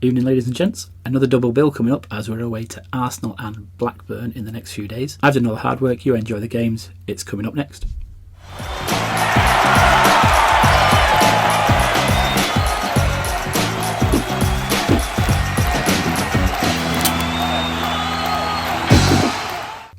Evening, ladies and gents. Another double bill coming up as we're away to Arsenal and Blackburn in the next few days. I've done all the hard work, you enjoy the games. It's coming up next.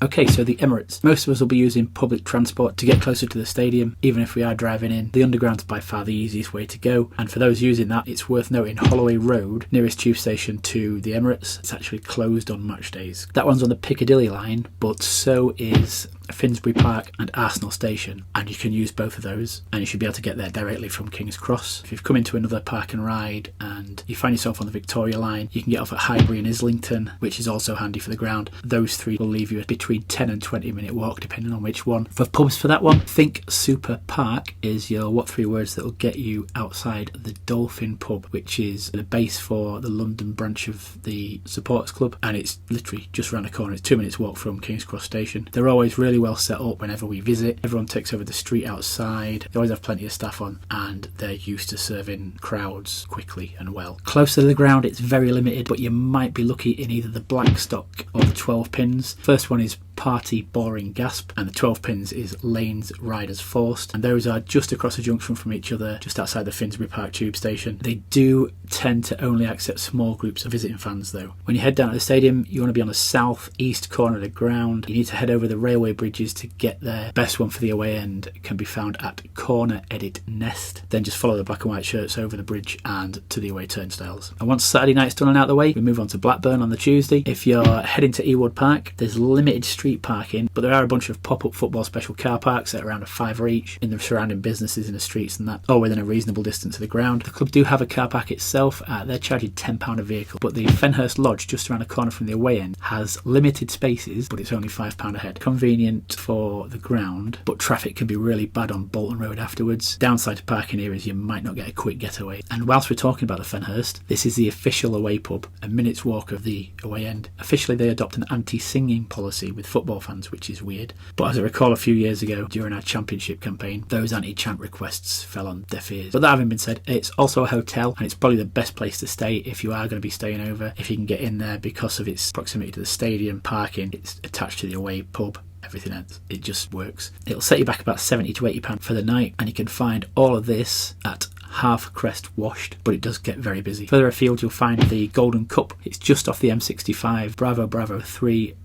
Okay, so the Emirates. Most of us will be using public transport to get closer to the stadium, even if we are driving in. The Underground's by far the easiest way to go, and for those using that, it's worth noting Holloway Road, nearest tube station to the Emirates, it's actually closed on match days. That one's on the Piccadilly line, but so is Finsbury Park and Arsenal Station, and you can use both of those, and you should be able to get there directly from King's Cross. If you've come into another park and ride and you find yourself on the Victoria line, you can get off at Highbury and Islington, which is also handy for the ground. Those three will leave you between 10 and 20 minute walk depending on which one. For pubs for that one, think Super Park is your what three words that will get you outside the Dolphin pub, which is the base for the London branch of the supporters club, and it's literally just around the corner. It's 2 minutes walk from King's Cross Station. They're always really well set up whenever we visit. Everyone takes over the street outside. They always have plenty of staff on, and they're used to serving crowds quickly and well. Closer to the ground, it's very limited, but you might be lucky in either the Blackstock or the 12 pins. First one is Party Boring Gasp, and the 12 pins is Lanes Riders Forced, and those are just across the junction from each other, just outside the Finsbury Park tube station. They do tend to only accept small groups of visiting fans though. When you head down to the stadium, you want to be on the south east corner of the ground. You need to head over the railway bridges to get there. Best one for the away end can be found at Corner Edit Nest. Then just follow the black and white shirts over the bridge and to the away turnstiles. And once Saturday night's done and out of the way, we move on to Blackburn on the Tuesday. If you're heading to Ewood Park, there's limited street parking, but there are a bunch of pop-up football special car parks at around a £5 each in the surrounding businesses in the streets and that, all within a reasonable distance of the ground. The club do have a car park itself. They're charging £10 a vehicle, but the Fenhurst Lodge just around the corner from the away end has limited spaces, but it's only £5 a head. Convenient for the ground, but traffic can be really bad on Bolton Road afterwards. Downside to parking here is you might not get a quick getaway. And whilst we're talking about the Fenhurst, this is the official away pub, a minute's walk of the away end. Officially they adopt an anti-singing policy with football fans, which is weird, but as I recall a few years ago during our championship campaign, those anti-chant requests fell on deaf ears. But that having been said, it's also a hotel, and it's probably the best place to stay if you are going to be staying over, if you can get in there because of its proximity to the stadium. Parking, it's attached to the away pub, everything else, it just works. It'll set you back about £70 to £80 for the night, and you can find all of this at Half Crest Washed, but it does get very busy. Further afield you'll find the Golden Cup. It's just off the M65, Bravo Bravo 30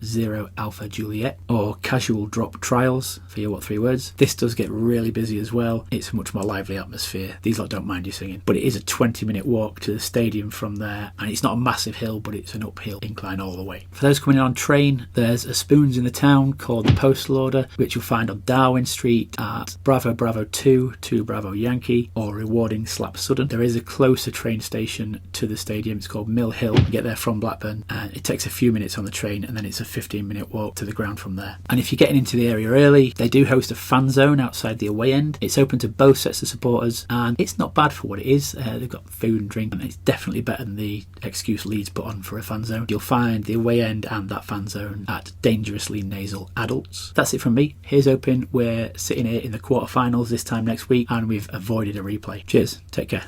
Alpha Juliet, or Casual Drop Trials for your what three words. This does get really busy as well. It's a much more lively atmosphere. These lot don't mind you singing, but it is a 20-minute walk to the stadium from there, and it's not a massive hill, but it's an uphill incline all the way. For those coming in on train, there's a Spoons in the town called the Postal Order, which you'll find on Darwin Street at Bravo Bravo 2 Bravo Yankee, or Rewarding Slap Sudden. There is a closer train station to the stadium. It's called Mill Hill. You get there from Blackburn, and it takes a few minutes on the train, and then it's a 15-minute walk to the ground from there. And if you're getting into the area early, they do host a fan zone outside the away end. It's open to both sets of supporters, and it's not bad for what it is. They've got food and drink, and it's definitely better than the excuse Leeds put on for a fan zone. You'll find the away end and that fan zone at Dangerously Nasal Adults. That's it from me. Here's hoping we're sitting here in the quarterfinals this time next week, and we've avoided a replay. Cheers. Take care.